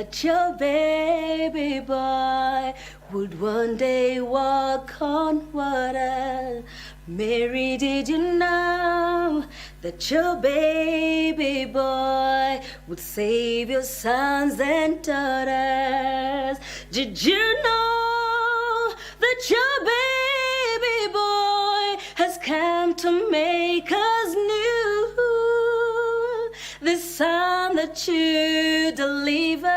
that your baby boy would one day walk on water. Mary, did you know that your baby boy would save your sons and daughters? Did you know that your baby boy has come to make us new? The son that you delivered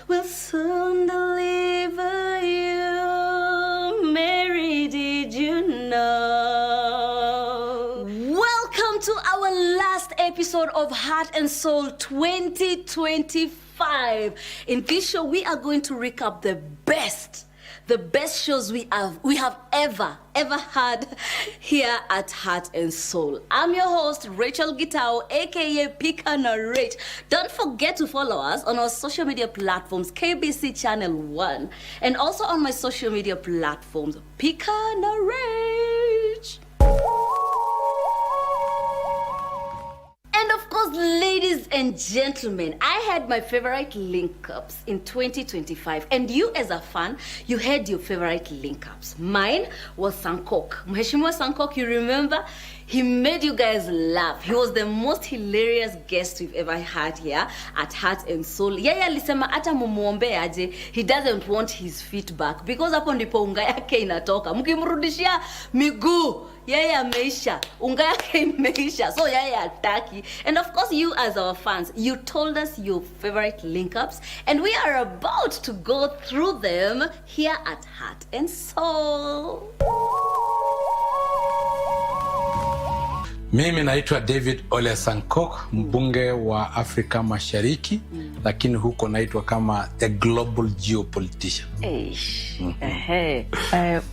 will soon deliver you. Mary, did you know? Welcome to our last episode of Heart and Soul 2025. In this show, we are going to recap the best shows we have ever had here at Heart and Soul. I'm your host, Rachel Gitao, aka Pika Narrate. Don't forget to follow us on our social media platforms, KBC Channel 1, and also on my social media platforms, Pika Narrate. And of course, ladies and gentlemen, I had my favorite link-ups in 2025. And you as a fan, you had your favorite link-ups. Mine was Sankok. Mheshimiwa Sankok, you remember? He made you guys laugh. He was the most hilarious guest we've ever had here at Heart and Soul. Yeye alisema ata mumuombe aje, he doesn't want his feedback because hapo ndipo unga yake inatoka. Mkimrudishia miguu, yeye ameisha, unga yake imeisha, so yeye hataki. And of course, you as our fans, you told us your favorite link-ups, and we are about to go through them here at Heart and Soul. Mimi naitwa David Ole Sankok, mbunge wa Afrika Mashariki, lakini huko naitwa kama the global geopolitician.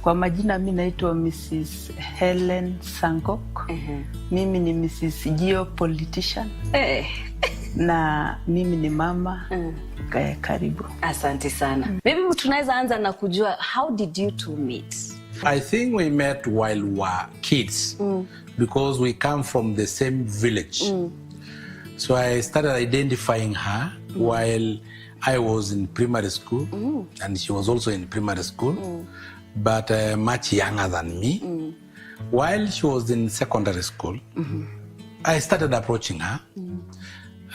Kwa majina mimi naitwa Mrs. Helen Sankok. Mimi ni Mrs. Geopolitician. Na mimi ni mama. Karibu. Asante sana. Maybe tunaweza anza na kujua, how did you two meet? I think we met while we were kids because we come from the same village. So I started identifying her while I was in primary school, and she was also in primary school, but much younger than me. While she was in secondary school, I started approaching her.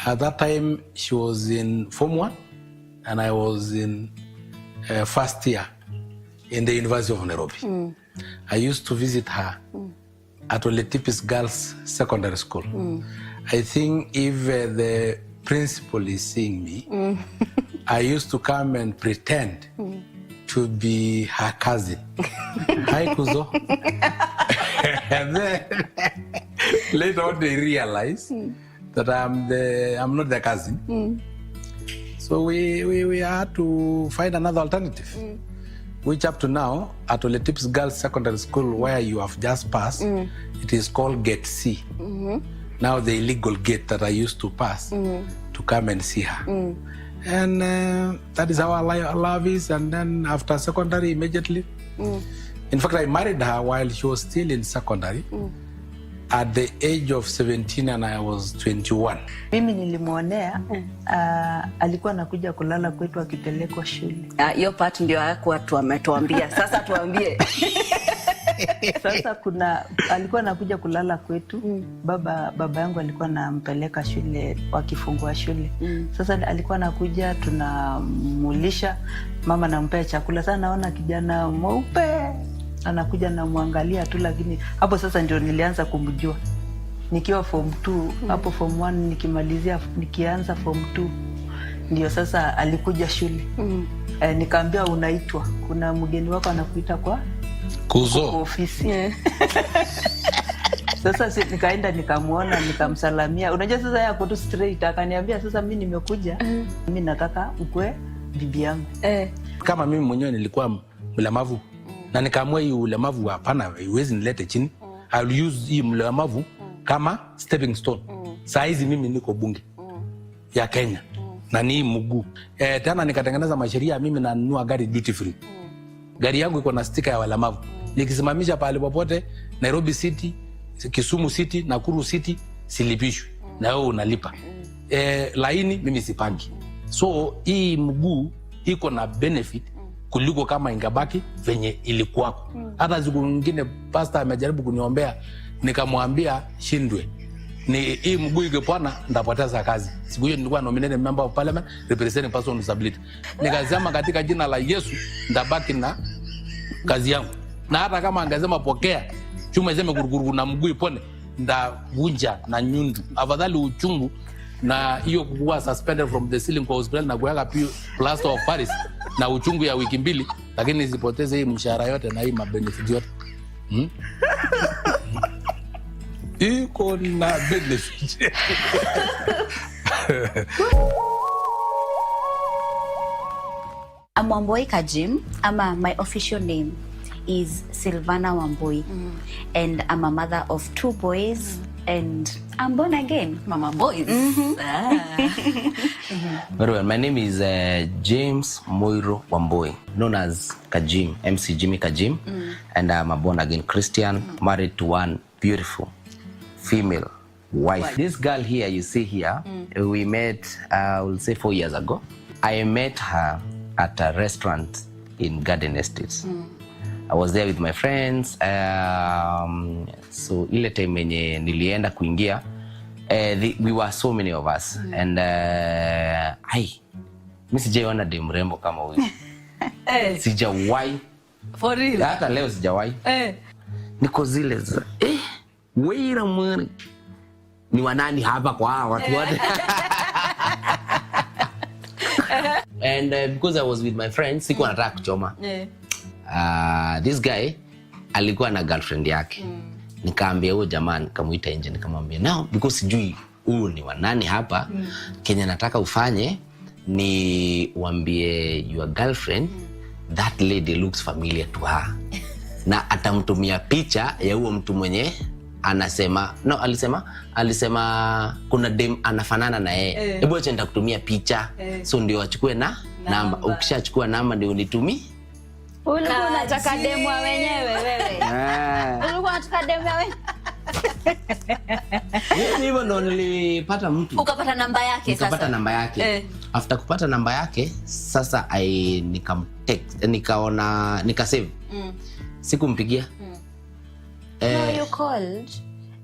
At that time, she was in Form 1, and I was in first year in the University of Nairobi. I used to visit her at Oletipis Girls Secondary School. I think if the principal is seeing me, I used to come and pretend to be her cousin. Hi, Kuzo. And then later on they realize that I'm not the cousin. So we had to find another alternative. Which up to now, at Oletipis Girls Secondary School, where you have just passed, it is called Gate C. Now the illegal gate that I used to pass to come and see her. And that is how our love is. And then after secondary, immediately. In fact, I married her while she was still in secondary. At the age of 17 and I was 21. Mimi nilimuonea, alikuwa anakuja kulala kwetu akipelekwa shule. Hiyo part ndio hakuwa tuambia. Sasa tuambie. Sasa alikuwa anakuja kulala kwetu. Baba yangu alikuwa anampeleka shule wakifungua shule. Sasa alikuwa anakuja, tunamulisha, mama nampea chakula. Sasa naona kijana mweupe anakuja na muangalia tu, lakini hapo sasa ndio nilianza kumjua. Nikiwa form 2, hapo form 1 nikimalizia, nikianza form 2 ndio sasa alikuja shule. Nikaambia unaitwa, kuna mgeni wako anakuita kwa Kuzo ofisi. Sasa nikaenda nikamuona, nikamsalamia. Unajua sasa yako tu straight, akaniambia sasa mimi nimekuja, mimi nataka ukwe bibi yangu. Kama mimi mwenyewe nilikuwa mlemavu, na nikaamua hii ulemavu hapana, iwezi nilete chini. I'll use hii mlemavu kama stepping stone. Saa hizi mimi niko bunge ya Kenya na ni mguu. Tena nikatengeneza masheria, mimi nanunua gari duty free. Gari yangu iko na sticker ya walemavu. Nikisimamisha pale popote, Nairobi City, Kisumu City, Nakuru City, silipishwi. Na wewe unalipa. Laini mimi sipangi. So hii mguu iko na benefit kuliko kama ingabaki venye ilikuwako. Hata siku nyingine pastor amejaribu kuniombea, nikamwambia shindwe, ni hii mguu ikipona ndapoteza kazi. Siku hiyo nilikuwa nominated member of parliament representing person with disability. Nikasema katika jina la Yesu ndabaki na kazi yangu, na hata kama angesema pokea chuma iseme guruguru na mguu ipone, ndavunja na nyundu. Afadhali uchungu na hiyo kuwa suspended from the ceiling kwa hospital na kuweka plaster of Paris na uchungu ya wiki 2, lakini nisipoteze hii mshahara yote na hii mabenefit yote. Iko na benefit. I'm Wamboi Kajim. My official name is Silvana Wamboi. And I'm a mother of 2 boys. And I'm born again. Mama boys. Very well. My name is James Moiro Wamboi, known as Kajim, MC Jimmy Kajim. And I'm a born again Christian, married to one beautiful female wife. This girl here, you see here, we met, I will say 4 years ago. I met her at a restaurant in Garden Estates. I was there with my friends. So ile time yenye nilienda kuingia, we were so many of us. And mimi sijaona dem mrembo kama huyu. Sijawahi. For real? Hata leo sijawahi. Niko zile za wait a minute. Ni wanani hapa kwa hawa watu wote? And because I was with my friends, sikuwa nataka kuchoma. This guy alikuwa na girlfriend yake. Nikaambia huyo jamaa, nikamuita nje, nikamwambia now because sijui huyu ni wanani hapa, Kenya nataka ufanye ni uambie your girlfriend that lady looks familiar to her. Na atamtumia picha ya huyo mtu mwenye anasema alisema kuna dem anafanana na yeye. Hebu acha nitakutumia picha. So ndio achukue na namba. Ukishachukua namba ndio unitumie. Ulikuwa unataka demu wenyewe wewe. Ulikuwa unataka demu wewe. Hivyo ndo nilipata mtu. Ukapata namba yake sasa. Nikapata namba yake. After kupata namba yake, sasa nikasave. Sikumpigia. No, you called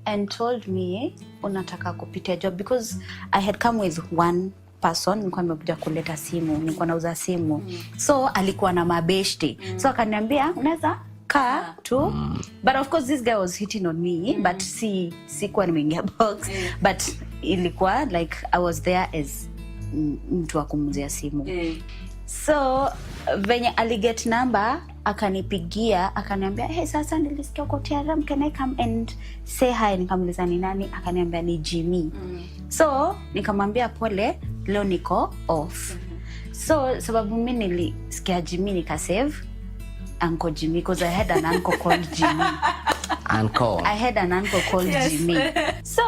and told me unataka kupitia job because I had come with one person. Nilikuwa nimekuja kuleta simu, nilikuwa nauza simu. So alikuwa na mabeshte. So akaniambia unaweza kaa tu. But of course this guy was hitting on me, but sikuwa nimeingia box. But ilikuwa like I was there as mtu wa kumuzia simu. So venye aliget number akanipigia, akaniambia hey, sasa nilisikia uko TRM, can I come and say hi? Nikamuliza ni nani? Akaniambia ni Jimmy. So nikamwambia pole, leo niko off. So sababu mimi nilisikia Jimmy nikasave Uncle Jimmy because I had an uncle called Jimmy. I had an uncle called Jimmy. So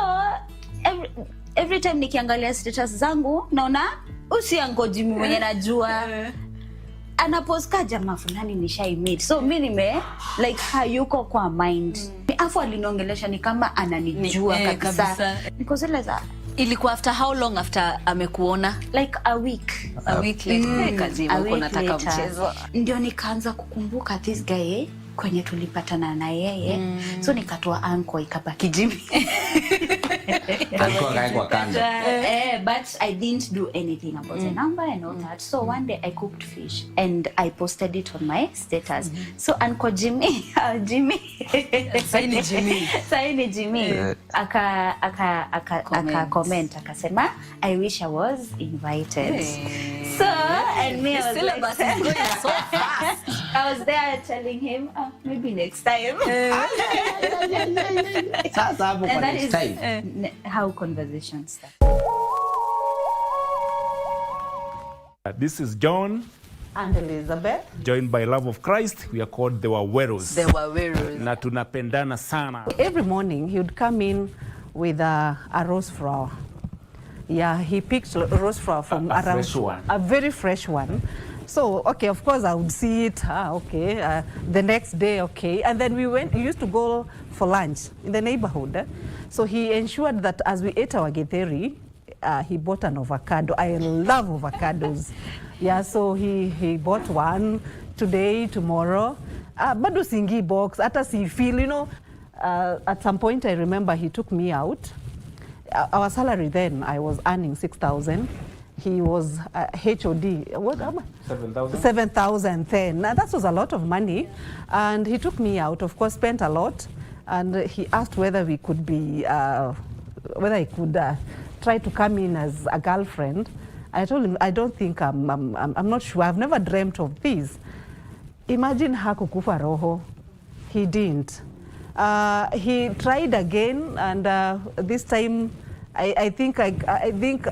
every time nikiangalia status zangu naona usi Uncle Jimmy mwenye najua. Anaposka jamaa fulani nishaimit. So mimi like hayuko kwa mind. Afu aliniongelesha ni kama ananijua kabisa. Niko zile za ilikuwa after how long after amekuona? Like a week later. Kajibu uko nataka mchezo. Ndio nikaanza kukumbuka this guy kwenye tulipatana na yeye. So nikatoa anko ikabaki Jimmy. Anko akaekwa kando. But I didn't do anything about the number and all that. So one day I cooked fish and I posted it on my status. So Uncle Jimmy, Saini Jimmy, aka comment akasema I wish I was invited. So and me I was like, going so fast. I was there telling him maybe next time. Sasa hapo kwa next time. How conversations start. This is John And Elizabeth. joined by love of Christ. We are called the Waweros. The Waweros. Na tunapendana sana. Every morning he would come in with a rose flower. Yeah, he picked rose flower from A around fresh one. a very fresh one. So okay, of course I would see it. Okay, the next day, okay, and then we used to go for lunch in the neighborhood. So he ensured that as we ate our githeri, he bought an avocado. I love avocados. Yeah, so he bought one today, tomorrow. Bado singi box, hata si feel, you know, at some point I remember he took me out. Our salary then, I was earning 6,000. He was HOD, what? 7,000? 7,000 then. Now, that was a lot of money. And he took me out, of course, spent a lot. And he asked whether we could be, whether I could try to come in as a girlfriend. I told him, I don't think, I'm not sure. I've never dreamt of this. Imagine hakukufa roho. He didn't. He tried again, and this time, I think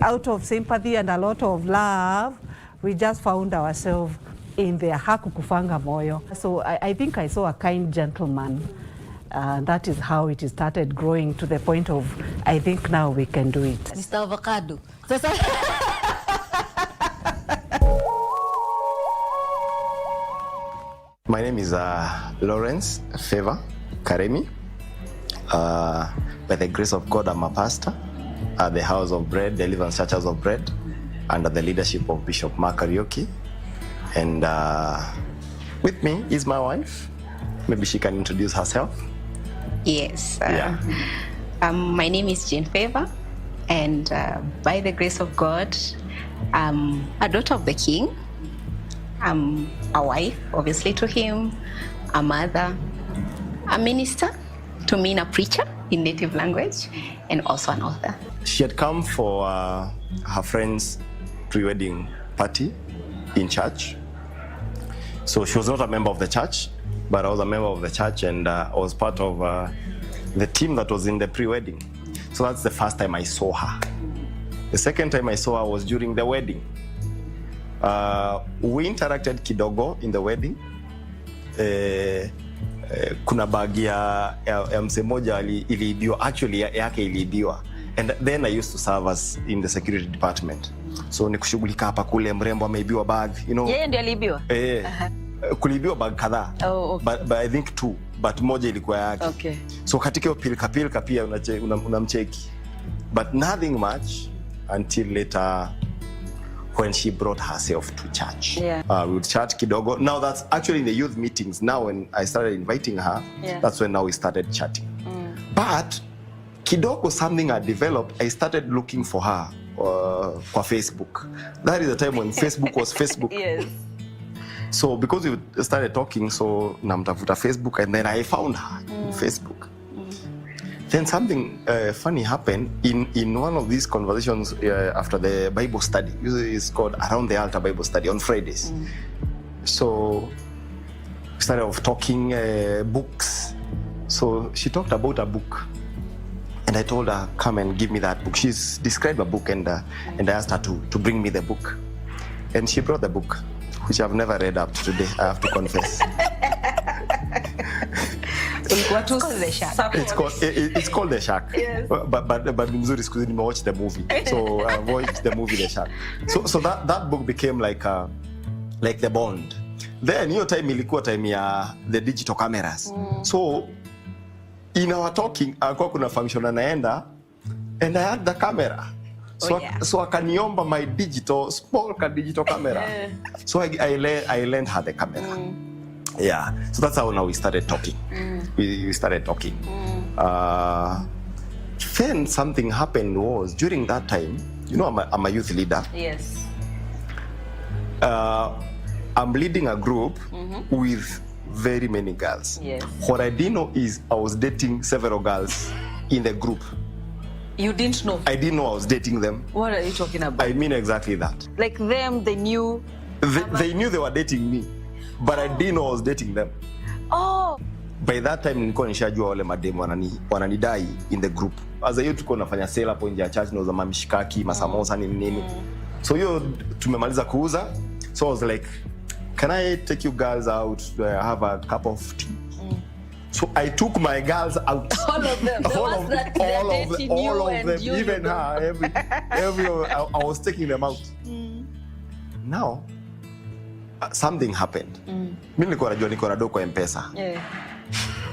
out of sympathy and a lot of love, we just found ourselves in the hakukufanga moyo. So I think I saw a kind gentleman. That is how it started growing to the point of, I think now we can do it. Mr. Avocado. My name is Lawrence Favor Karemi. By the grace of God, I'm a pastor at the House of Bread, Deliverance Church House of Bread, under the leadership of Bishop Mark Karaoke. And with me is my wife. Maybe she can introduce herself. Yes. My name is Jane Favor, and by the grace of God, I'm a daughter of the King. I'm a wife, obviously, to him, a mother, a minister, to me, a preacher in native language, and also an author. She had come for her friend's pre-wedding party in church. So she was not a member of the church, but I was a member of the church, and I was part of the team that was in the pre-wedding. So that's the first time I saw her. The second time I saw her was during the wedding. We interacted kidogo in the wedding. Kuna bagi ya mse moja iliibiwa, actually yake iliibiwa. And then I used to serve as in the security department. So ni kushughulika hapa kule, mrembo ameibiwa bag, you know. Yeye ndiye aliibiwa? Kuliibiwa bag kadhaa. Oh, okay. But I think 2, but moja ilikuwa yake. Okay. So katika pilka pia unamcheki. But nothing much until later when she brought herself to church. Yeah. We would chat kidogo. Now that's actually in the youth meetings. Now when I started inviting her, that's when now we started chatting. But kidogo something had developed. I started looking for her for Facebook. That is the time when Facebook was Facebook. Yes. So because we started talking, so namtafuta Facebook, and then I found her in Facebook. Then something funny happened in one of these conversations after the Bible study. Usually it's called Around the Altar Bible Study on Fridays. So we started off talking books. So she talked about a book, and I told her, come and give me that book. She's described a book, and I asked her to bring me the book. And she brought the book, which I've never read up to today, I have to confess. It's called The Shack. Yes. But mzuri siku hizi watch the movie. So I watched the movie The Shack. So that book became like the bond. Then your time ilikuwa time ya the digital cameras. So in our talking alikuwa kuna function anaenda, and I had the camera. So akaniomba my small digital camera. So I lent her the camera. Yeah, so that's how now we started talking. We started talking. Then something happened was during that time, you know, I'm a youth leader. Yes. I'm leading a group with very many girls. Yes. What I didn't know is I was dating several girls in the group. You didn't know? I didn't know I was dating them. What are you talking about? I mean exactly that. Like them, they knew? They knew they were dating me, but I didn't know I was dating them. Oh. By that time nilikuwa nishajua wale mademu wananidai in the group. As a youth tulikuwa nafanya sale hapo nje ya church, nauza mamishikaki, masamosa nini. So hiyo tumemaliza kuuza. So I was like, can I take you girls out to have a cup of tea? So I took my girls out. All of them. All of them. Even her. Every I was taking them out. Now, something happened. Mimi nilikuwa najua niko na doko M-Pesa.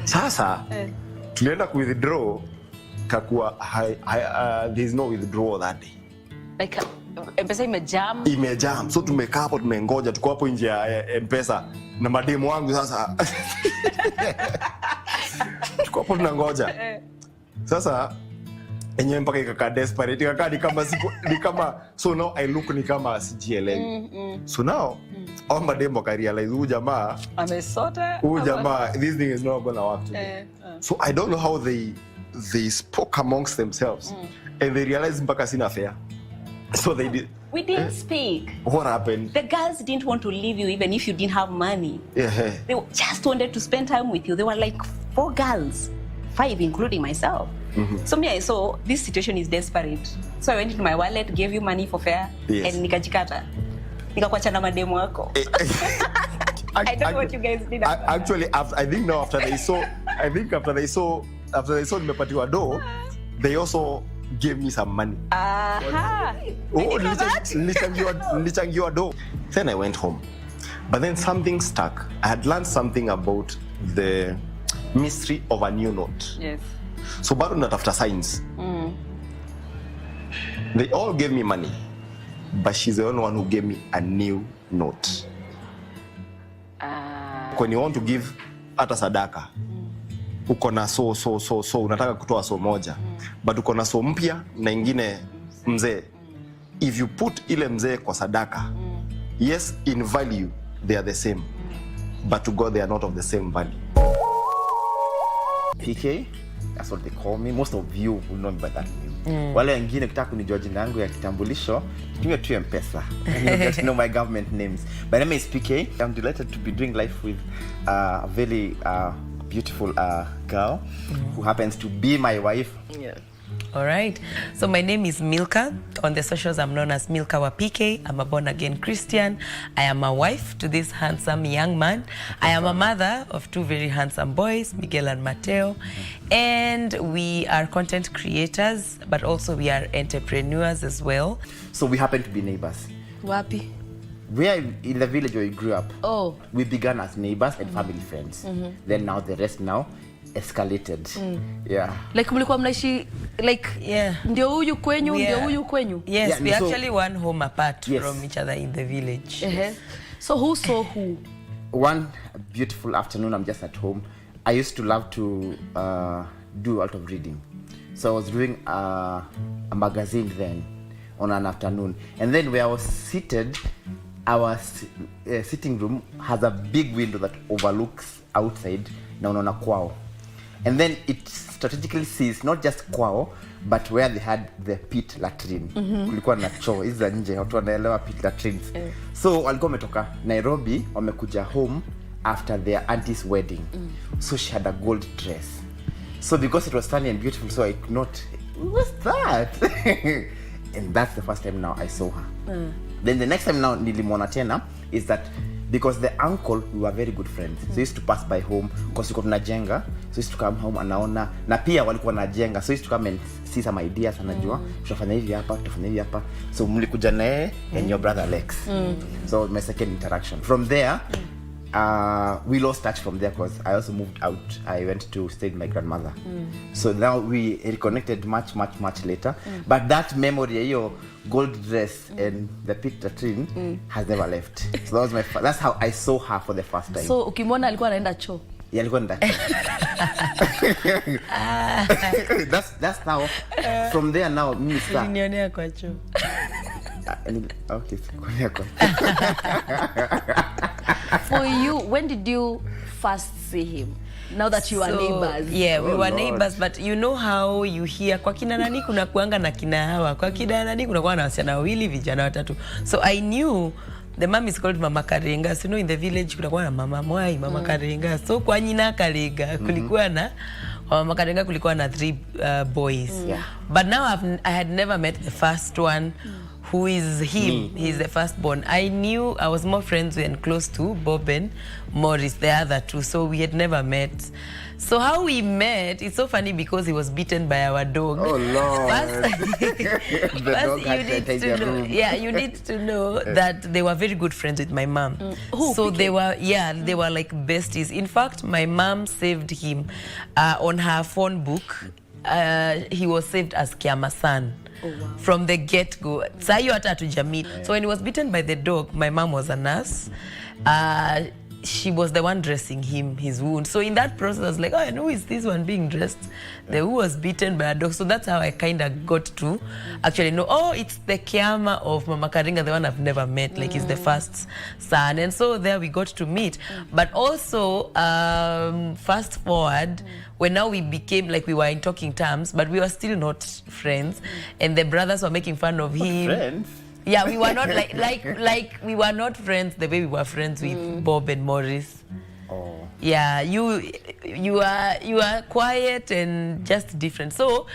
Sasa tulienda ku withdraw, kakuwa there is no withdrawal that day. Like M-Pesa imejam. Imejam. So tumekaa hapo tumengoja, tuko hapo nje ya M-Pesa na mademu wangu sasa. Tuko hapo tunangoja. Sasa enyewe mpaka ikakaa desperate, ikakaa ni kama so now I look ni kama sijielewi. So now all mademu wakarealize huyu jamaa Amesota. huyu jamaa, this thing is not gonna work today. So I don't know how they spoke amongst themselves and they realized mpaka sina fare. So they did. We didn't speak. What happened? The girls didn't want to leave you even if you didn't have money. Yeah. They just wanted to spend time with you. They were like 4 girls, 5 including myself. So me, I saw this situation is desperate. So I went into my wallet, gave you money for fare, Yes. and nikajikata. Nikakuacha na mademu wako. I don't know what you guys did. Actually, I think now after they saw nimepatiwa do, they also gave me some money. Aha. Oh, nilichangiwa do. Then I went home. But then something stuck. I had learned something about the mystery of a new note. Yes. So bado natafuta signs. They all gave me money, but she's the only one who gave me a new note. When you want to give hata sadaka, uko na so unataka kutoa so moja, but uko na so mpya na ingine mzee. If you put ile mzee kwa sadaka, yes, in value they are the same, but to God they are not of the same value. PK, that's what they call me. Most of you will know me by that name. Wale wengine kutaka kunijua jina yangu ya kitambulisho, tumia tu M-Pesa. And you get to know my government names. My name is PK. I'm delighted to be doing life with a very beautiful girl who happens to be my wife. Yeah. All right. So my name is Milka. On the socials, I'm known as Milka wa PK. I'm a born-again Christian. I am a wife to this handsome young man. I am a mother of 2 very handsome boys, Miguel and Mateo. And we are content creators, but also we are entrepreneurs as well. So we happen to be neighbors. Wapi? Where in the village where we grew up, Oh. we began as neighbors and family friends. Then now the rest now escalated. Yeah. Like mlikuwa mnaishi like ndio huyu kwenyu ndio huyu kwenyu. Yes, Yeah, we so- actually one home apart Yes. from each other in the village. So who saw who? One beautiful afternoon, I'm just at home. I used to love to do a lot of reading. So I was reading a magazine then on an afternoon. And then where I was seated, our sitting room has a big window that overlooks outside na unaona kwao. And then it strategically sees not just kwao, but where they had the pit latrine. Kulikuwa na choo hizi za nje, watu wanaelewa pit latrines. So walikuwa wametoka Nairobi, wamekuja home after their auntie's wedding. So she had a gold dress. So because it was sunny and beautiful, so I could not, what's that? And that's the first time now I saw her. Then the next time now nilimwona tena is that because the uncle, we were very good friends. So he used to pass by home because we got najenga. So he used to come home anaona na pia walikuwa najenga. So he used to come and see some ideas, anajua tutafanya hivi hapa, tutafanya hivi hapa. So mlikuja naye and your brother Alex. So my second interaction. From there we lost touch from there because I also moved out. I went to stay with my grandmother. So now we reconnected much later. But that memory, your gold dress and the pit latrine has never left. So that was that's how I saw her for the first time. So ukimwona alikuwa anaenda choo. Yeah, alikuwa ndani. That's now. From there now, mimi start. Nionea kwa choo. Okay, For you, when did you first see him? Now that you are neighbors. Yeah, we Oh, were Lord. neighbors, but you know how you hear kwa kina nani kuna kuanga na kina hawa, kwa kina nani kuna kuanga na wasichana wawili, vijana watatu. So I knew the mom is called Mama Karenga. So you know in the village kuna kuwa na Mama Mwai, Mama Karenga. So kwa nyina Karenga kulikuwa na Mama Karenga kulikuwa na 3 boys. Yeah. But now I had never met the first one. Who is him? He's the firstborn. I knew I was more friends and close to Bob and Morris, the other 2, so we had never met. So how we met, it's so funny because he was beaten by our dog. Oh Lord. First, dog had you need to to know, room. yeah, you need to know that they were very good friends with my mom. Who, So PK? they were like besties. In fact, my mom saved him on her phone book. He was saved as Kiama-san. from the get-go. Saa hiyo hata hatujamit. So when he was bitten by the dog, my mom was a nurse. She was the one dressing him, his wound. So in that process, I was like, oh, and who is this one being dressed? The who was bitten by a dog. So that's how I kind of got to actually know, oh, it's the Kiama of Mama Karinga, the one I've never met. Like, he's the first son. And so there we got to meet. But also, fast forward, when now we became, like, we were in talking terms, but we were still not friends. And the brothers were making fun of him. Friends? Yeah, we were not like we were not friends the way we were friends with Bob and Morris. Oh. Yeah, you are quiet and just different. So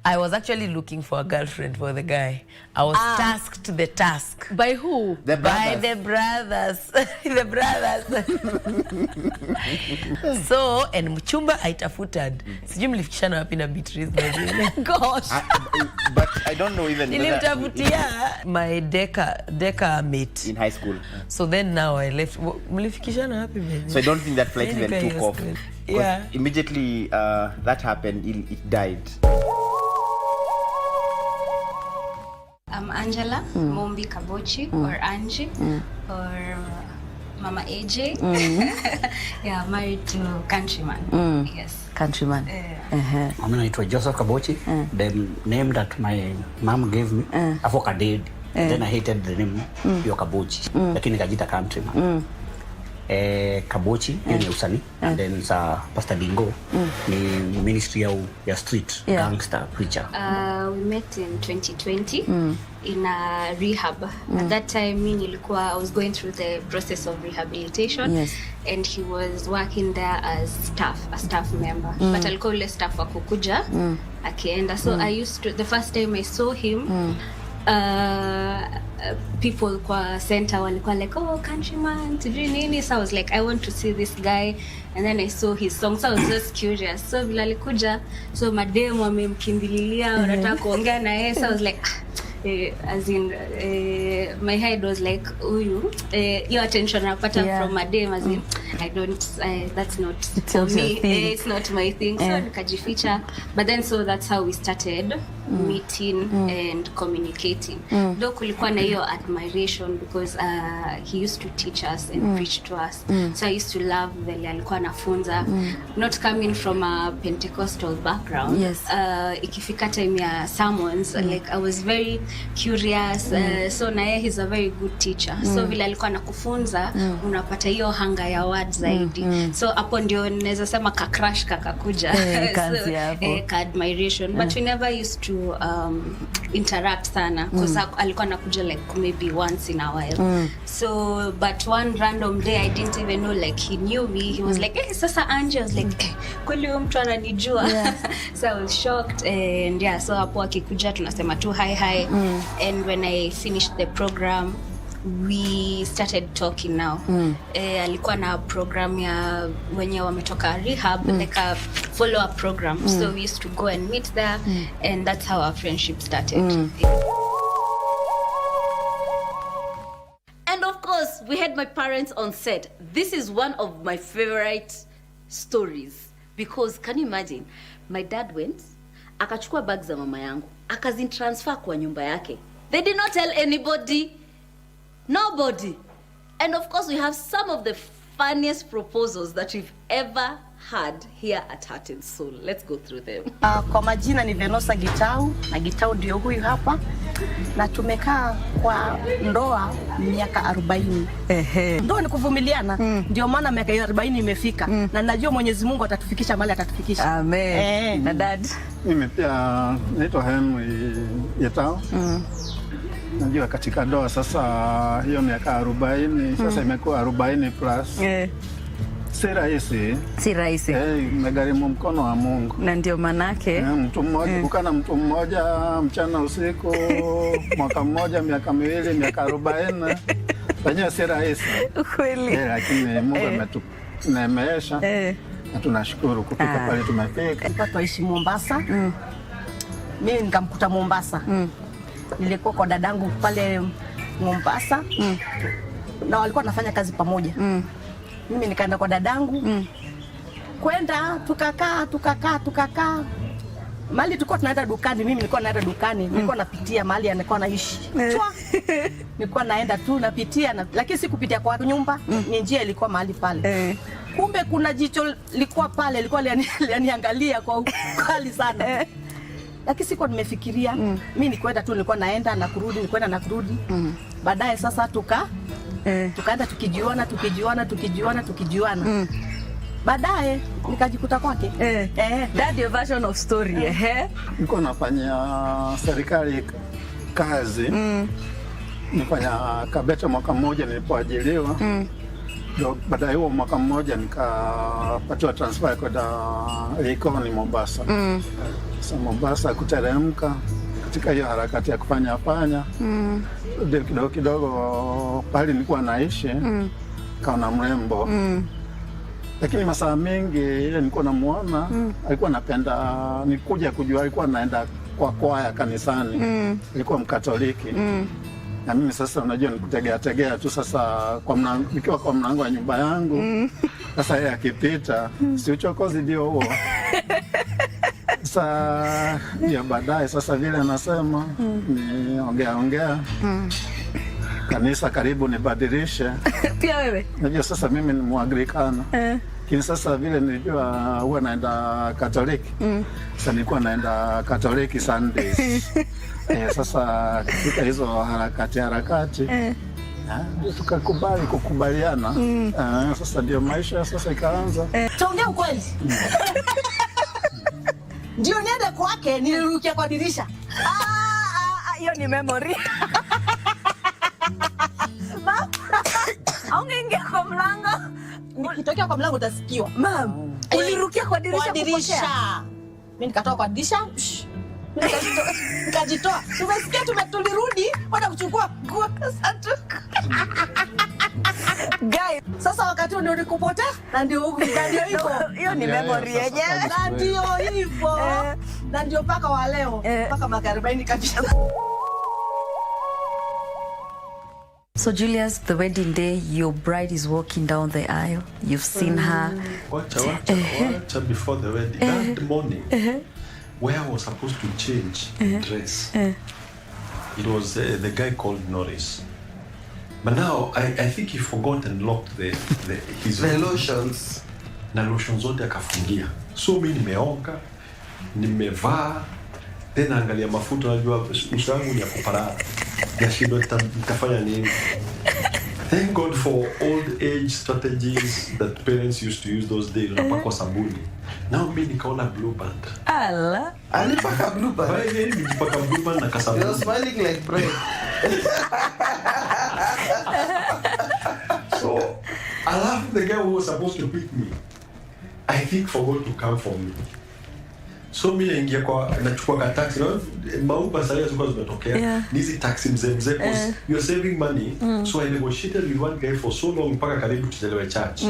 I was actually looking for a girlfriend for the guy. I was tasked the task. By who? The By brothers. the brothers. The brothers. So, and mchumba aitafutad. Sijui mlifikishana wapi na Beatrice. Gosh. But I don't know even Nilimtafutia my Deca mate. in high school. So then now I left. Mlifikishana wapi baby? So I don't think that flight even took off. Yeah. Immediately that happened, it died. I'm Angela Mombi Kabochi, or Angie, or Mama AJ. Yeah, married to Countryman. Yes. Countryman. Mimi naitwa Joseph Kabochi. The name that my mom gave me, Avoka did. Then I hated the name Yo Kabochi. Lakini nikajita Countryman. Kabochi ni usanii, and then sa Pastor Dingo ni ministry ya street gangster preacher. We met in 2020 in a rehab. At that time, I was going through the process of rehabilitation, and he was working there as a staff member. But alikuwa ule staff wa kukuja akienda. So I used to, the first time I saw him, people kwa center walikuwa like, oh, Countryman, sijui nini. So I was like, I want to see this guy. And then I saw his song, so I was just curious. So vile alikuja, so mademu wamemkimbililia, wanataka kuongea na yeye. So I was like, as in, my head was like, your attention napata from madem, as in, I don't, that's not for me, it's not my thing. So nikajificha. But then, so that's how we started meeting and communicating. Though kulikuwa na hiyo admiration, because he used to teach us and preach to us. So I used to love vile alikuwa anafunza, not coming from a Pentecostal background. Ikifika time ya sermons, like I was very curious. So na yeye, he's a very good teacher. So vile alikuwa anakufunza, unapata hiyo hanga ya words zaidi. So hapo ndio naweza sema ka crush kakakuja. Ka admiration. But we never used to interact sana, because alikuwa anakuja like maybe once in a while. So but one random day, I didn't even know, like he knew me. He was like, hey, sasa Angie. I was like, kweli huyu mtu ananijua? So I was shocked, and yeah, so hapo akikuja tunasema tu hi. And when I finished the program, we started talking now. Alikuwa na program ya wenye wametoka rehab, like a follow-up program. So we used to go and meet there, and that's how our friendship started. And of course, we had my parents on set. This is one of my favorite stories, because can you imagine, my dad went, akachukua bags za mama yangu, akazitransfer kwa nyumba yake. They did not tell anybody. Nobody. And of course, we have some of the funniest proposals that we've ever had here at Heart and Soul. Let's go through them. Kwa majina ni Venosa Gitau, na Gitau ndio huyu hapa. Na tumekaa kwa ndoa miaka 40. Ndoa ni kuvumiliana. Ndio maana miaka 40 imefika. Na najua Mwenyezi Mungu atatufikisha mahali atatufikisha. Amen. Na dad? Mimi pia naitwa Henry Gitau. Najua katika ndoa sasa hiyo miaka 40, sasa imekuwa 40 plus. Si rahisi. Si rahisi. Imegharimu mkono wa Mungu. Na ndio manake mtu mmoja kukana mtu mmoja mchana usiku, mwaka mmoja, miaka miwili, miaka 40. Wenyewe si rahisi. Kweli. Lakini Mungu ametuneemesha. Na tunashukuru kufika pale tumefika. Tulikuwa tuishi Mombasa. Mimi nikamkuta Mombasa. Nilikuwa kwa dadangu pale Mombasa. Na walikuwa wanafanya kazi pamoja. Mimi nikaenda kwa dadangu. Kwenda tukakaa. Mali tulikuwa tunaenda dukani, mimi nilikuwa naenda dukani, nilikuwa napitia mahali alikuwa anaishi. Nilikuwa naenda tu napitia lakini si kupitia kwa nyumba, ni njia ilikuwa mahali pale. Kumbe kuna jicho lilikuwa pale, lilikuwa lianiangalia kwa ukali sana. Lakini sikuwa nimefikiria, mimi nikwenda tu, nilikuwa naenda na kurudi, nikwenda na kurudi. Baadaye sasa tukaenda tukijuana. Baadaye nikajikuta kwake. That's your version of story. Nilikuwa nafanya serikali kazi. Nifanya Kabete mwaka mmoja nilipoajiriwa. Baadaye huo mwaka mmoja nikapatiwa transfer kwenda Likoni Mombasa. Sasa Mombasa kuteremka katika hiyo harakati ya kufanya kidogo pale nilikuwa naishi kaona mrembo. Lakini masaa mengi ile nilikuwa namuona alikuwa anapenda nikuja kujua alikuwa anaenda kwa kwaya kanisani. Alikuwa Mkatoliki. Na mimi sasa unajua nikutegea tu sasa nikiwa kwa mlango wa nyumba yangu. Sasa yeye akipita si uchokozi ndio huo. Sasa ndio baadaye sasa vile anasema ni ongea. Kanisa karibu nibadilishe. Pia wewe? Najua sasa mimi ni Muanglikana. Lakini sasa vile nilijua huwa naenda Katoliki. Sasa nilikuwa naenda Katoliki Sundays. Sasa katika hizo harakati tukakubaliana. Sasa ndio maisha sasa ikaanza. Tuongea ukweli. Ndio niende kwake nilirukia kwa dirisha. Hiyo ni memory. Aungeingia kwa mlango. Nikitokea kwa mlango utasikiwa. Mam, ulirukia kwa dirisha kupotea. Mimi nikatoka kwa dirisha. Nikajitoa. Tumesikia tulirudi kwenda kuchukua nguo sanduku. Guys, sasa wakati ndio nikupotea na ndio hivyo. Hiyo ni memory yenyewe. Na ndio hivyo. Na ndio paka wa leo, paka mwaka 40 kabisa. So Julius, the wedding day, your bride is walking down the aisle. You've seen her. Watch before the wedding. That morning, where I was supposed to change dress, it was the guy called Norris. But now I think he forgot and locked his lotions. Na lotions zote akafungia. So mimi nimeoga, nimevaa, tena angalia mafuta, najua uso wangu ni ya kuparara. Nashindo nitafanya nini? Thank God for old age strategies that parents used to use those days. Unapakwa sabuni. Now mimi nikaona blue band. Ala. Alipaka blue band. Why did you paka blue band na kasabuni? You're smiling like bread. So, I love the guy who was supposed to pick me. I think forgot to come for me. So mimi naingia nachukua ka taxi na mauba sasa zilikuwa zimetokea. Hizi taxi mzee because you're saving money. So I negotiated with one guy for so long mpaka karibu tuchelewe church.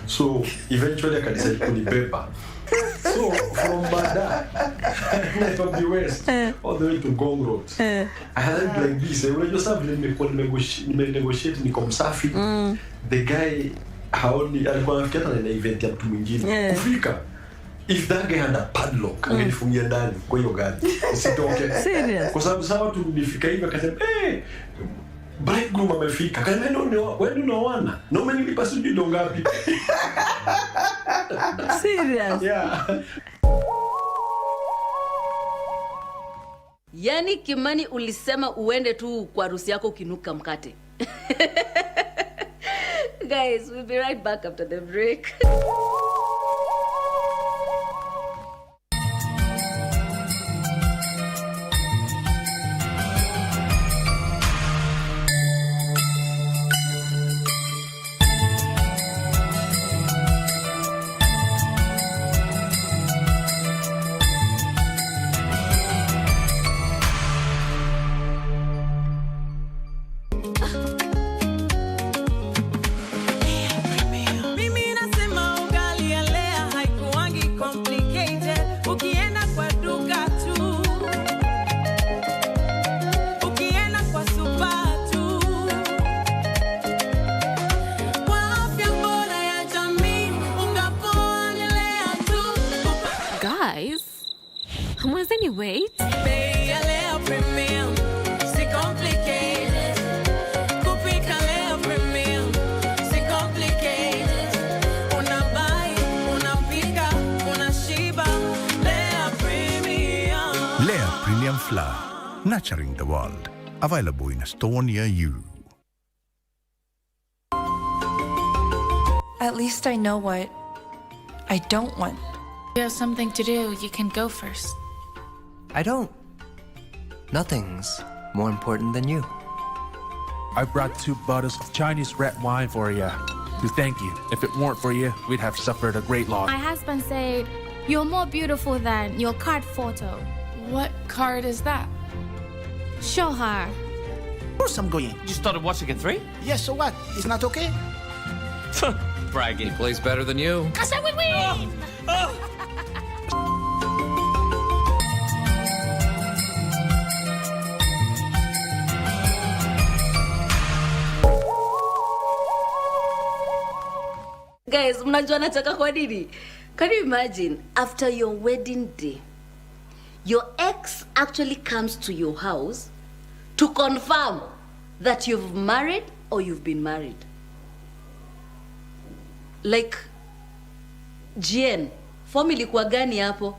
So eventually akadecide kunibeba. So from Bada from the west all the way to Gong Road. I had like this. Unajua sasa vile nimenegotiate niko msafi. The guy alikuwa anafikiana na event ya mtu mwingine. Kufika if that guy had a padlock, angenifungia ndani kwa hiyo gari. Isitoke. Serious? Kwa sababu sawa tulifika hivi akasema, bridegroom amefika. Kana ndio wewe unaona. Na umenilipa sijui ndo ngapi. Serious? Yeah. Yani Kimani ulisema uende tu kwa harusi yako ukinuka mkate. Guys, we'll be right back after the break. Mimi nasema lose any weight? Premium flour, nurturing the world. Available in a store near you. At least I know what I don't want. You have something to do, you can go first. I don't. Nothing's more important than you. I brought 2 bottles of Chinese red wine for you. To thank you. If it weren't for you, we'd have suffered a great loss. My husband said, you're more beautiful than your card photo. What card is that? Show her. Of course I'm going. You started watching at 3? Yes, so what? It's not okay? Bragging. He plays better than you. Cause I will win! Guys, mnajua nataka kwa nini? Can you imagine after your wedding day, your ex actually comes to your house to confirm that you've married or you've been married? Like, Jen, family kwa gani hapo?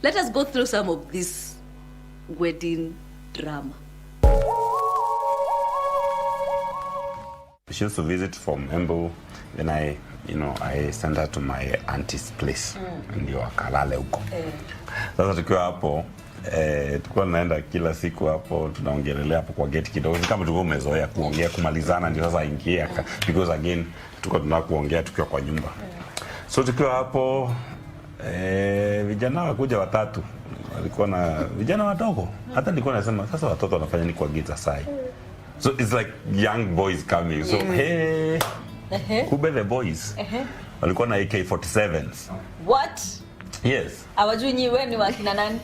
Let us go through some of this wedding drama. She used to visit from Embu. Then I sent her to my auntie's place. Ndio akalale huko. Sasa tukiwa hapo, tulikuwa tunaenda kila siku hapo, tunaongelelea hapo kwa gate kidogo. Kama tulikuwa umezoea kuongea kumalizana ndio sasa ingia. Because again, tulikuwa tunataka kuongea tukiwa kwa nyumba. So tukiwa hapo, vijana wakuja 3. Walikuwa na vijana wadogo. Hata nilikuwa nasema sasa watoto wanafanya nini kwa gate sai? So it's like young boys coming. So hey, kumbe the boys walikuwa na AK-47s. What? Yes. Awajui nyi wewe ni wakina nani?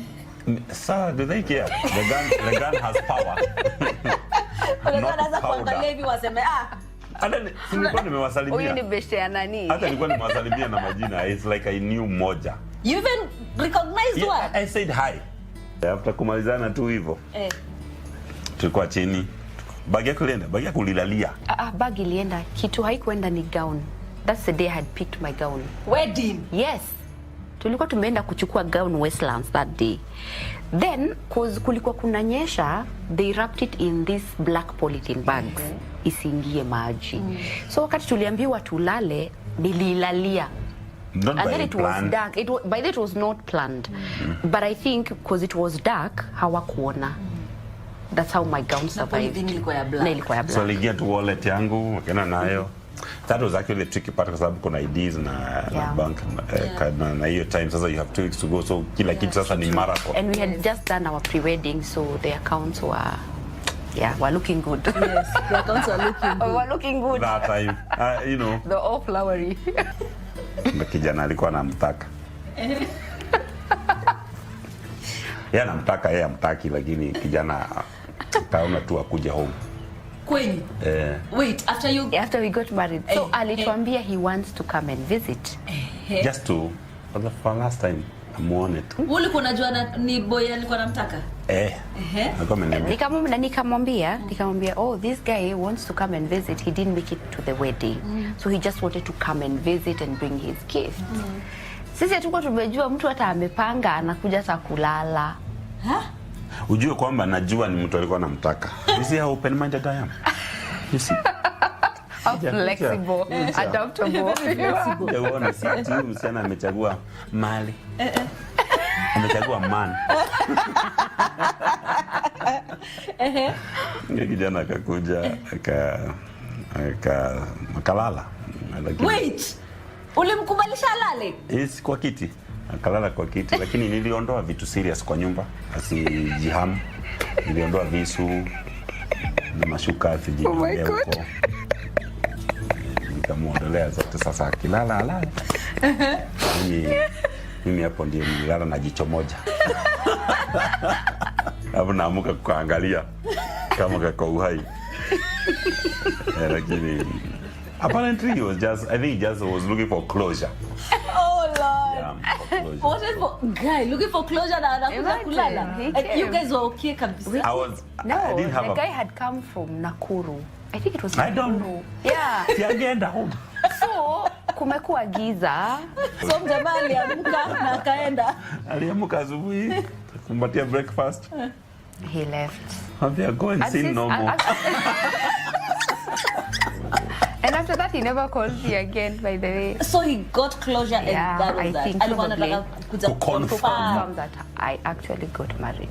Sir, do they care? The gun has power. Unaweza kuangalia hivi waseme Hata nilikuwa nimewasalimia. Huyu ni beshte ya nani? Hata nilikuwa nimewasalimia na majina. It's like I knew moja. You even recognized one? I said hi. After kumalizana tu hivyo. Tulikuwa chini. Bagi yako ilienda? Bagi yako ulilalia? Bagi ilienda. Kitu haikuenda ni gown. That's the day I had picked my gown. Wedding? Yes. Tulikuwa tumeenda kuchukua gown Westlands that day. Then, kulikuwa kunanyesha, they wrapped it in this black polythene bags. Isiingie maji. So wakati tuliambiwa tulale, nililalia. Not and then it planned. was dark. By then it was not planned. But I think because it was dark, hawakuona. That's how my gown survived. Ilikuwa ya black. So aligia tu wallet yangu, wakaenda nayo. That was actually the tricky part kwa sababu kuna IDs na bank na hiyo time sasa you have 2 weeks to go, so kila kitu sasa ni marathon. And we had just done our pre-wedding, so the accounts were looking good. Yes, the accounts were looking good. Were looking good. That time, the all flowery. Kijana alikuwa anamtaka. Yeye anamtaka, yeye amtaki, lakini kijana kaona tu akuja home. Kwenye? Wait, after we got married. So alituambia he wants to come and visit. Just to for last time amuone tu. Ulikuwa unajua ni boy alikuwa anamtaka? Nikamwambia, oh, this guy wants to come and visit. He didn't make it to the wedding. So he just wanted to come and visit and bring his gift. Sisi hatukuwa tumejua mtu hata amepanga anakuja hata kulala. Ujue kwamba najua ni mtu alikuwa anamtaka. You see how open-minded I am? You see? How flexible, adaptable. Unaona si ati msichana amechagua mali. Amechagua man. Kijana akakuja akalala. Wait. Ulimkubalisha alale? Yes, kwa kiti. Akalala kwa kiti, lakini niliondoa vitu serious kwa nyumba, asijihamu. Niliondoa visu na mashuka asijingia huko. Nikamuondolea zote, sasa akilala alale. Mimi hapo ndio nilala na jicho moja. Hapo naamuka kuangalia kama kako uhai. Lakini apparently he was just, I think he just was looking for closure. Oh Lord. come for closure. What is for guy looking for closure na anakuja Imagine, kulala? he And you came. guys were okay kabisa. I didn't have the a- guy had come from Nakuru. I think it was I don't Nakuru. Yeah. Siageenda home. So, kumekuwa giza. So mjamaa aliamka na akaenda. Aliamka asubuhi, kumpatia breakfast. He left. Ambia go and sin no more. And after that, he never called me again, by the way. So he got closure and that was I that. think Alikuwa probably anataka kuja confirm confirm. that I actually got married.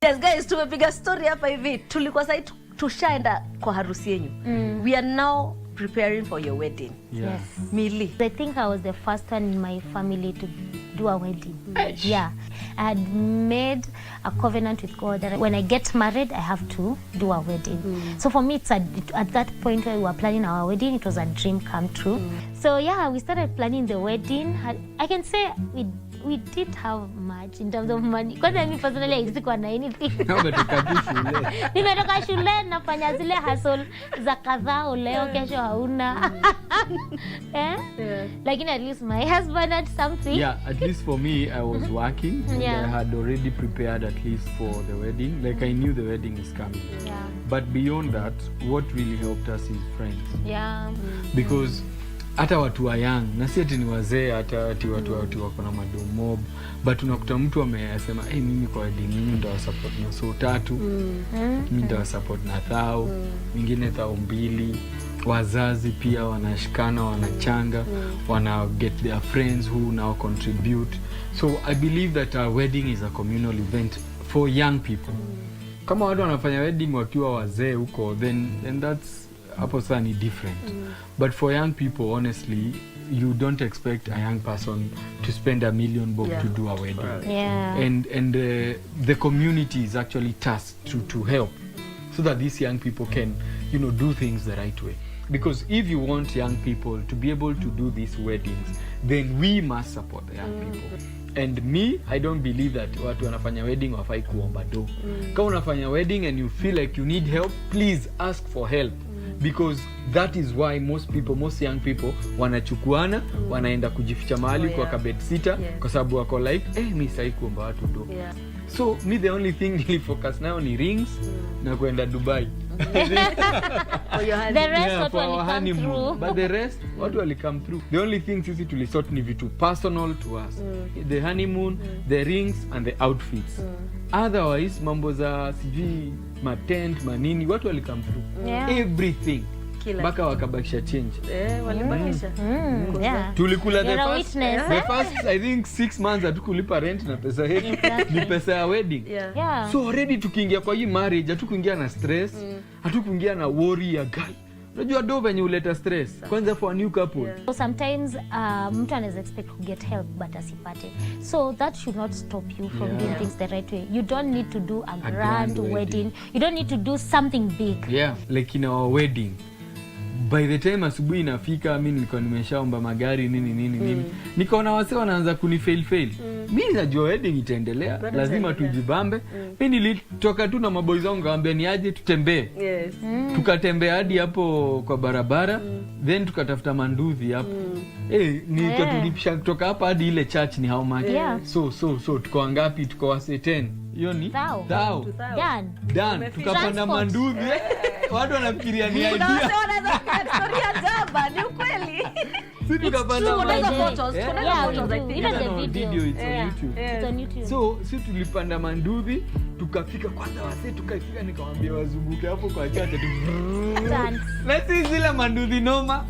Yes guys, tumepiga story hapa hivi. Tulikuwa sasa tushaenda kwa harusi yenu. We are now preparing for your wedding. Yes. Millie. I think I was the first one in my family to do a wedding. Yeah. I had made a covenant with God that when I get married, I have to do a wedding. So for me, at that point where we were planning our wedding, it was a dream come true. So yeah, we started planning the wedding. I can say we didn't have much in terms of money. Kwanza mimi personally sikuwa na anything. Nimetoka shule nafanya zile hustle za kadhaa, leo kesho hauna. Lakini at least my husband had something. Yeah, at least for me, I was working. And Yeah. I had already prepared at least for the wedding. Like I knew the wedding is coming. Yeah. But beyond that, what really helped us is friends. Yeah. Because hata watu wa young, na si ati ni wazee, hata ati watu wako na madomob, but unakuta mtu amesema mimi kwa wedding mimi nitawasupport na so 3, mimi nitawasupport na 1,000, mwingine 2,000. Wazazi pia wanashikana, wanachanga, wana get their friends who now contribute. So I believe that our wedding is a communal event for young people. Kama watu wanafanya wedding wakiwa wazee huko, then that's hapo sana ni different. But for young people, honestly, you don't expect a young person to spend $1 million to do a wedding. Yeah. And the community is actually tasked to help so that these young people can, do things the right way. Because if you want young people to be able to do these weddings, then we must support the young people. And me, I don't believe that watu wanafanya wedding wafai kuomba do. Kama unafanya wedding and you feel like you need help, please ask for help. Because that is why most young people wanachukuana, wanaenda kujificha mahali kwa kabed sita, kwa sababu wako like, mimi sai kuomba watu do. So me the only thing nili focus nayo ni rings na kwenda Dubai. The rest what will come through. But the rest what will come through. The only thing sisi tulisort ni vitu personal to us. The honeymoon, the rings and the outfits. Otherwise mambo za sijui matent manini watu will come through. Yeah. Everything. Mpaka wakabakisha change. Walibakisha. Yeah. Tulikula You're a witness. the first I think 6 months hatukulipa rent na pesa yetu. Ni pesa ya wedding. Yeah. So already tukiingia kwa hii marriage hatukuingia na stress, hatukuingia na worry ya guy. Unajua do venye uleta stress kwanza for a new couple. So sometimes mtu anaweza expect to get help but asipate. So that should not stop you from doing things the right way. You don't need to do a grand wedding. You don't need to do something big. Yeah, like in our wedding. By the time asubuhi inafika mimi nilikuwa nimeshaomba magari nini. Nikaona wase wanaanza kunifail. Mimi najua wedding itaendelea, lazima tujibambe. Mimi nilitoka tu na maboys wangu ngambia ni aje tutembee. Tukatembea hadi hapo kwa barabara, then tukatafuta manduthi hapo. Nikatulipisha kutoka hapa hadi ile church ni how much? So tuko wangapi? Tuko wase 10. Hiyo ni thou. Done. Tukapanda manduthi. Watu wanafikiria ni idea. Storia jaba, ni ukweli. Sisi tukapanda photos. Even the video it's on YouTube. So sisi tulipanda manduthi, tukafika kwanza wase tukafika nikamwambia wazunguke hapo kwa chache tu. Na sisi zile manduthi noma,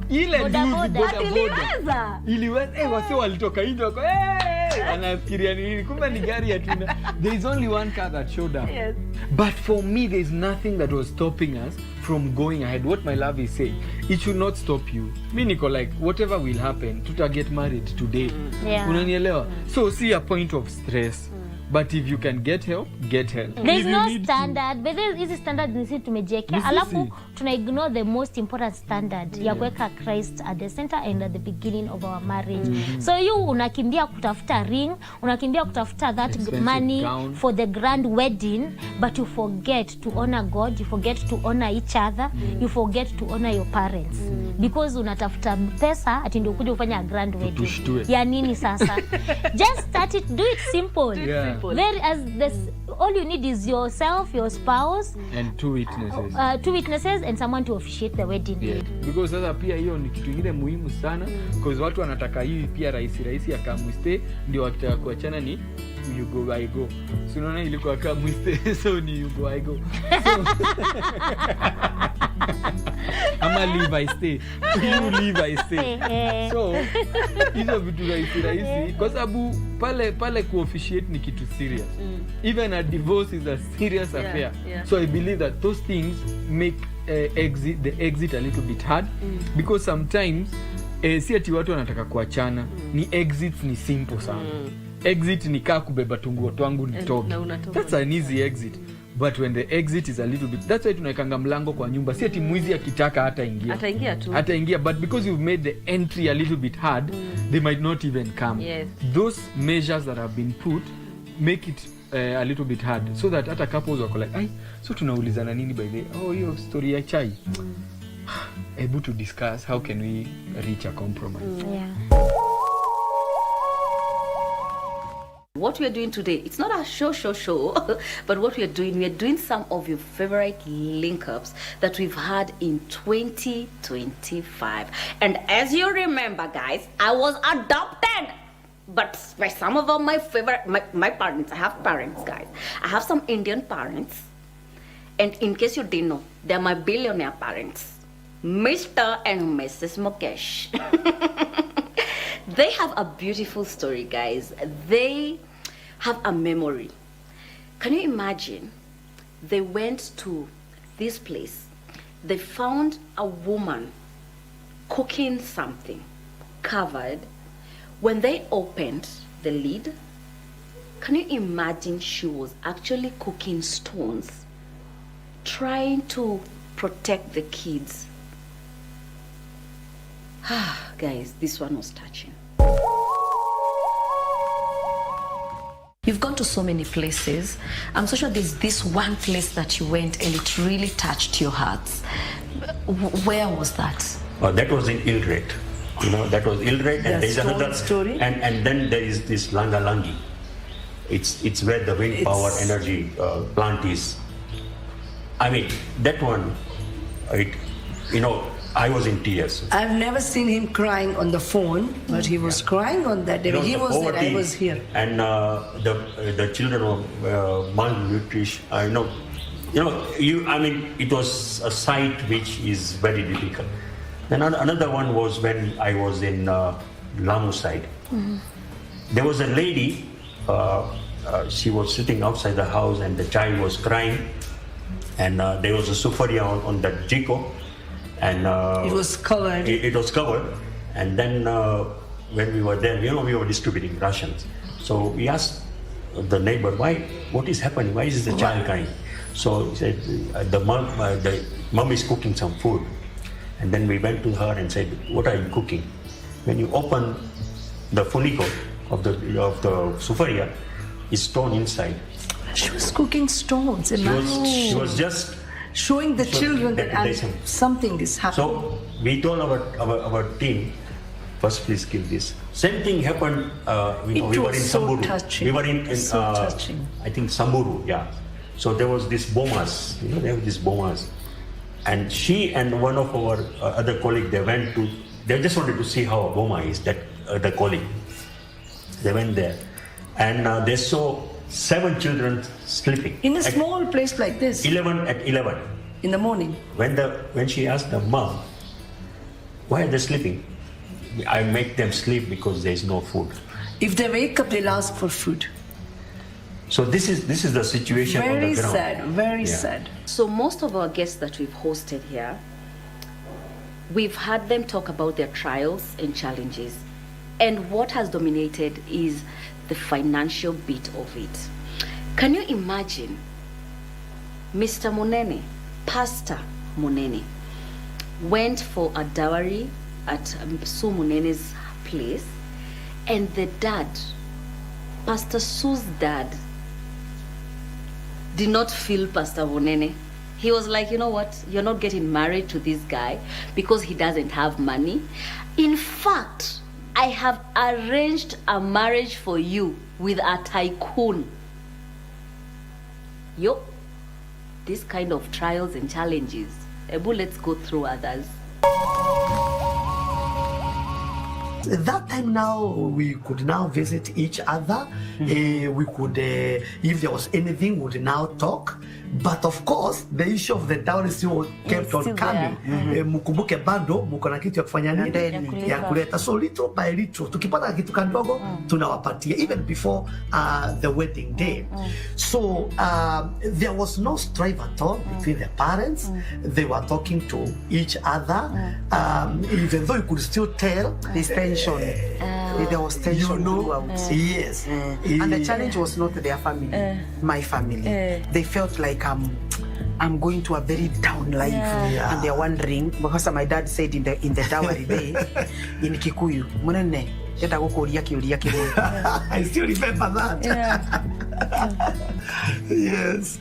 ile boda. Iliweza wase walitoka nje wako anafikiria nini? Kumbe ni gari ya tuna. There is only one car that showed up. But for me there is nothing that was stopping us from going ahead. What my love is saying, it should not stop you. Me niko like whatever will happen, tuta get married today. Unanielewa? So see a point of stress. but if you can get help, get help. There's If you no need standard, but there is a standard nisi tumejiwekea, alafu tuna ignore the most important standard ya kuweka Christ at the center and at the beginning of our marriage. So you unakimbia kutafuta ring, unakimbia kutafuta that expensive money gown for the grand wedding, but you forget to honor God, you forget to honor each other, you forget to honor your parents, because unatafuta pesa ati ndio kuja kufanya grand wedding. Ya nini sasa? Just start it, do it simple. Very as this, all you need is yourself, your spouse, and two witnesses. Two witnesses and someone to officiate the wedding. Yeah. Because sasa pia hiyo ni kitu kingine muhimu sana, because watu wanataka hii pia rahisi ya kamwiste, ndio wakitaka kuachana ni you go I go. So unaona ilikuwa kamwiste, so ni you go I go. So ama leave I stay, you leave I stay. So hizo vitu rahisi kwa sababu pale ku-officiate ni kitu serious. Even a divorce is a serious affair. So I believe that those things make the exit a little bit hard, because sometimes si ati watu wanataka kuachana, ni exits ni simple sana. Exit ni kaa kubeba tunguo twangu nitoke. That's an easy exit. But when the exit is a little bit, that's why tunaekanga mlango kwa nyumba. Si ati mwizi akitaka hata ingia, but because you've made the entry a little bit hard, they might not even come. Those measures that have been put make it a little bit hard, so that hata couples wako like, ai, so tunaulizana nini by the hiyo story ya chai. Able to discuss how can we reach a compromise. What we are doing today, it's not a show, but what we are doing some of your favorite link-ups that we've had in 2025. And as you remember, guys, I was adopted, but by some of my parents. I have parents, guys. I have some Indian parents. And in case you didn't know, they're my billionaire parents, Mr. and Mrs. Mukesh. They have a beautiful story, guys. They have a memory. Can you imagine? They went to this place. They found a woman cooking something covered. When they opened the lid, can you imagine she was actually cooking stones, trying to protect the kids? Guys, this one was touching. You've gone to so many places. I'm so sure there's this one place that you went and it really touched your hearts. Where was that? That was in Ilred. That was Ilred, and there's another story. And then there is this Langalangi. It's where the wind power energy plant is. I mean, that one, I was in tears. I've never seen him crying on the phone, but he was crying on that day. He was there, I was here. And the children were malnourished. It was a sight which is very difficult. Then another one was when I was in Lamu side. There was a lady, she was sitting outside the house and the child was crying. And there was a sufaria on the jiko. And it was covered. It was covered. And then when we were there, we were distributing rations. So we asked the neighbor, what is happening? Why is the child crying? So he said, the mom is cooking some food. And then we went to her and said, what are you cooking? When you open the funiko of the sufaria, it's stone inside. She was cooking stones. She was just showing the children that something is happening. So we told our team, first please kill this. Same thing happened, we were in Samburu. Touching. We were in touching. I think Samburu, yeah. So there was this bomas, they have these bomas. And she and one of our other colleagues, they just wanted to see how a boma is, that the colleague. They went there. And they saw 7 children sleeping. In a small place like this? 11 in the morning. When she asked the mom, why are they sleeping? I make them sleep because there is no food. If they wake up, they'll ask for food. So this is the situation on the ground. Very sad. So most of our guests that we've hosted here, we've had them talk about their trials and challenges. And what has dominated is the financial bit of it. Can you imagine Mr. Munene, Pastor Munene, went for a dowry at Sue Munene's place, and the dad, Pastor Sue's dad, did not feel Pastor Munene. He was like, you know what, you're not getting married to this guy because he doesn't have money. In fact, I have arranged a marriage for you with a tycoon. Yo, this kind of trials and challenges. Ebu, let's go through others. At that time now, we could now visit each other. We could, if there was anything, we would now talk. But of course, the issue of the dowry still kept on coming. Mukumbuke bado, muko na kitu ya kufanya nini? Ya kuleta. So little by little, tukipata kitu kandogo, tunawapatia. Even before the wedding day. So there was no strife at all between the parents. They were talking to each other. Even though you could still tell this tension. There was tension. You know, yes. And the challenge was not their family, my family. They felt like I'm going to a very down life, and they're wondering, because my dad said in the dowry day in Kikuyu, Munene, I still remember that. Yes.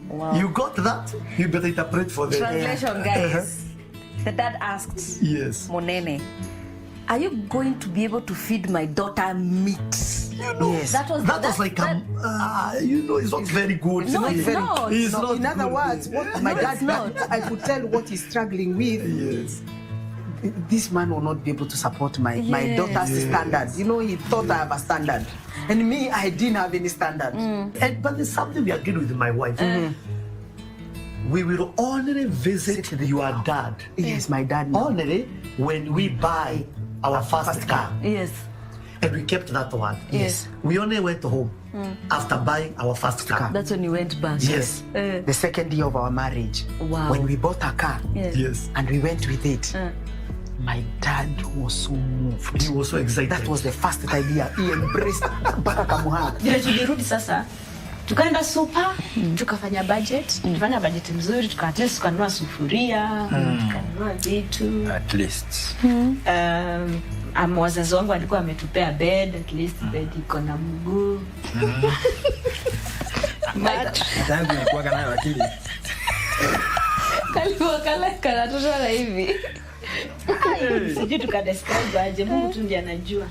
Wow. You got that? You better interpret for the translation, guys. The dad asked Munene, are you going to be able to feed my daughter meat? You know, yes. That was like you know, it's not very good. No, it's not. It's not in other words, what my dad, I could tell what he's struggling with. Yes. This man will not be able to support my daughter's standards. You know, he thought I have a standard. And me, I didn't have any standard. But there's something we agreed with my wife. We will only visit your dad. Yes, my dad. Only when we buy our first car. Yes. And we kept that one. Yes. We only went home after buying our first car. That's when you went back. Yes. The second year of our marriage. Wow. When we bought a car. Yes. And we went with it. My dad was so moved. He was so excited. That was the first idea. He embraced mpaka kamuhanga. Vile tulirudi sasa, tukaenda super, tukafanya budget, tukafanya budget mzuri, tukanunua sufuria, tukanunua vitu. At least. Wazazi wangu walikuwa wametupea bed, at least bed iko na mguu. Tangu nilikuwa kana akili. Kalikuwa kanatosha na hivi. Sijui tukadescribe aje, Mungu tu ndiye anajua.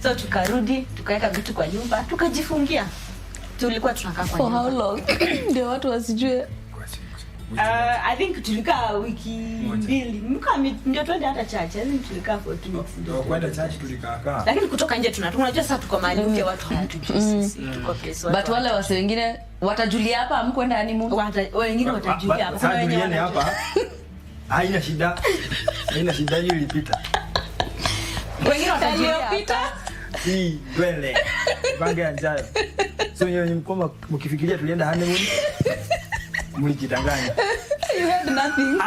So tukarudi, tukaweka vitu kwa nyumba, tukajifungia. Tulikuwa tunakaa kwa nyumba. For how long? Ndio watu wasijue. I think tulikaa wiki mbili. Ndio twende hata church. I think tulikaa for 2 weeks. Ndio kwenda church tulikaa. Lakini kutoka nje unajua sasa tuko mahali mpya, watu hawatujui sisi. Tuko place. But wale wase wengine watajulia hapa amkwenda yani Mungu. Wengine watajulia hapa. Kuna wenyewe hapa. Haina shida. Haina shida, hiyo ilipita. Wengine watajiopita. Hii twende. Bange anjayo. So nyinyi mkoma mkifikiria tulienda honeymoon. Mlijidanganya. You had nothing.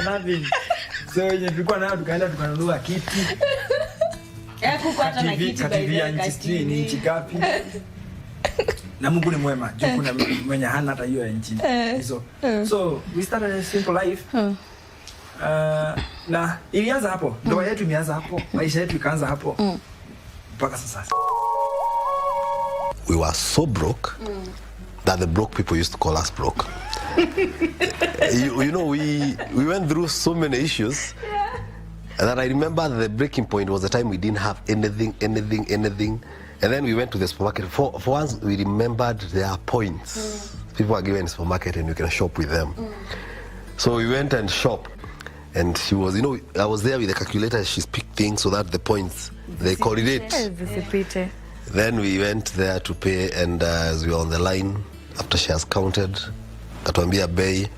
Nothing. So yenye tulikuwa nayo tukaenda tukanunua kiti. Kuko hata na kiti by inchi gapi. Na Mungu ni mwema. Juu kuna mwenye hana hata hiyo inchi. So we started a simple life. Na ilianza hapo. Ndoa yetu imeanza hapo. Maisha yetu ikaanza hapo. Mpaka sasa. We were so broke that the broke people used to call us broke. you know, we went through so many issues that I remember the breaking point was the time we didn't have anything. And then we went to the supermarket. For once, we remembered there are points. People are given a supermarket and you can shop with them. So we went and shopped. And she was, you know, I was there with the calculator. She picked things so that the points, they correlate. Then we went there to pay, and as we were on the line, after she has counted, katuambia bei,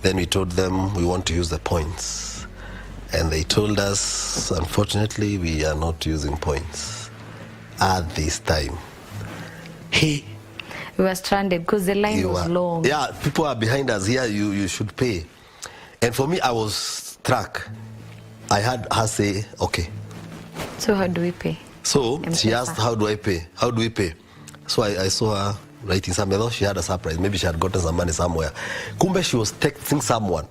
then we told them we want to use the points. And they told us, unfortunately, we are not using points at this time. We were stranded because the line was long. Yeah, people are behind us here, you should pay. And for me, I was struck. I had her say, okay. So how do we pay? So she asked, how do I pay? How do we pay? So I saw her writing something. I thought she had a surprise. Maybe she had gotten some money somewhere. Kumbe, she was texting someone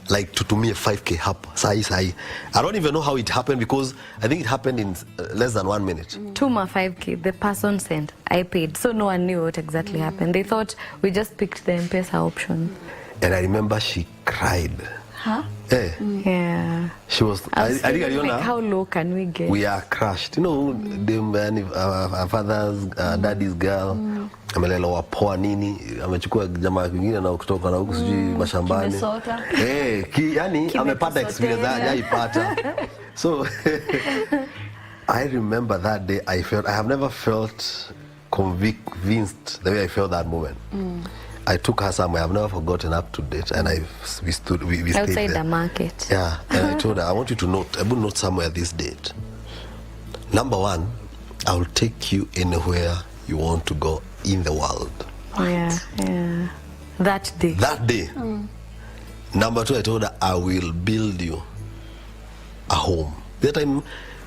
like to me a 5K hap. Sahi. I don't even know how it happened because I think it happened in less than 1 minute. Tuma 5K, the person sent, I paid. So no one knew what exactly happened. They thought we just picked the M-Pesa option. And I remember she cried. Huh? Yeah. She was, I think like, how low can we get? We are crushed. You know, the man, our father's, daddy's girl, amelelewa poa nini, amechukua jamaa kingine na kutoka na huku sijui mashambani. Yani amepata experience hajaipata. So I remember that day I have never felt convinced the way I felt that moment. I took her somewhere. I've never forgotten up to date, and we stayed outside there. the market. Yeah, and I told her, I want you to note. I will note somewhere this date. Number 1, I will take you anywhere you want to go in the world. Yeah. That day. That day. Number 2, I told her, I will build you a home. That time,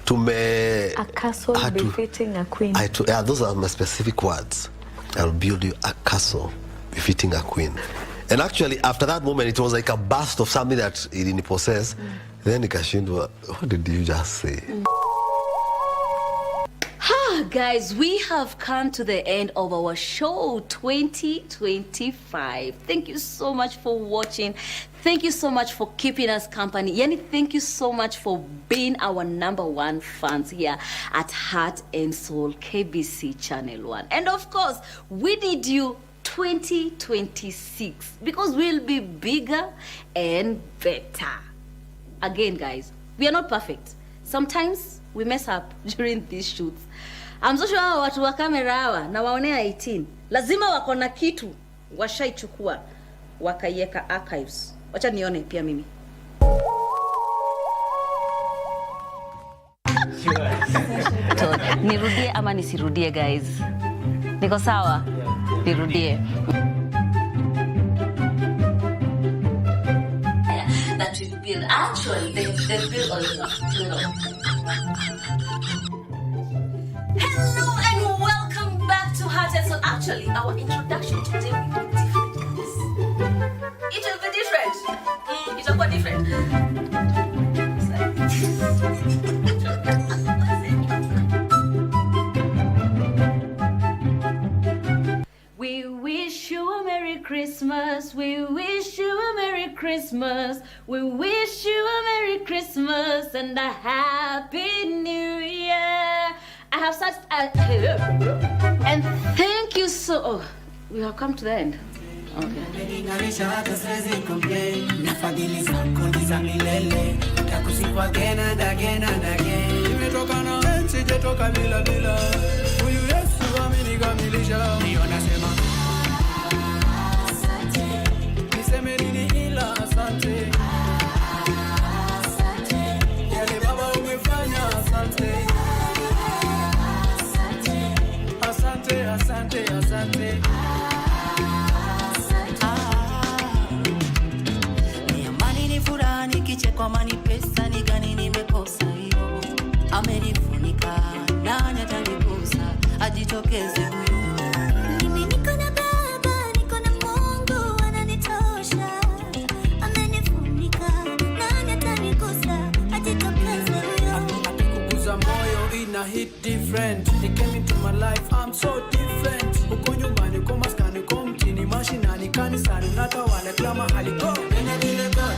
a castle befitting a queen. Those are my specific words. I will build you a castle befitting a queen. And actually, after that moment, it was like a burst of something that it didn't possess. Then nikashindwa, what did you just say? Guys, we have come to the end of our show 2025. Thank you so much for watching. Thank you so much for keeping us company. Yani, thank you so much for being our #1 fans here at Heart and Soul KBC Channel 1. And of course, we need you 2026 because we'll be bigger and better. Again, guys, we are not perfect. Sometimes we mess up during these shoots. I'm so sure watu wa kamera hawa na waonea 18 lazima wako na kitu washaichukua wakaiweka archives. Wacha nione pia mimi. Nirudie ama nisirudie, guys? Niko sawa? Nirudie. That we've built. Actually, they've built all of Hello and welcome back to Heart and Soul. Actually, our introduction today will be different, guys. It will be different. It will be different. We wish you a Merry Christmas. We wish you a Merry Christmas. We wish you a Merry Christmas and a Happy New Year. I have such a and thank you so. Oh, we have come to the end. Okay. Asante. Ni amani, ni furaha, ni kicheko, amani, pesa, ni gani nimekosa hiyo. Amenifunika, nani atanigusa, ajitokeze huyu. Mimi niko na Baba, niko na Mungu, ananitosha. Amenifunika, nani atanigusa, ajitokeze huyo. Akikuguza moyo ina hit different. He came into my life, I'm so different. Uko nyumbani, uko maskani, uko mjini, mashinani, kanisani, unatawala kila mahali. Go, nene vile God.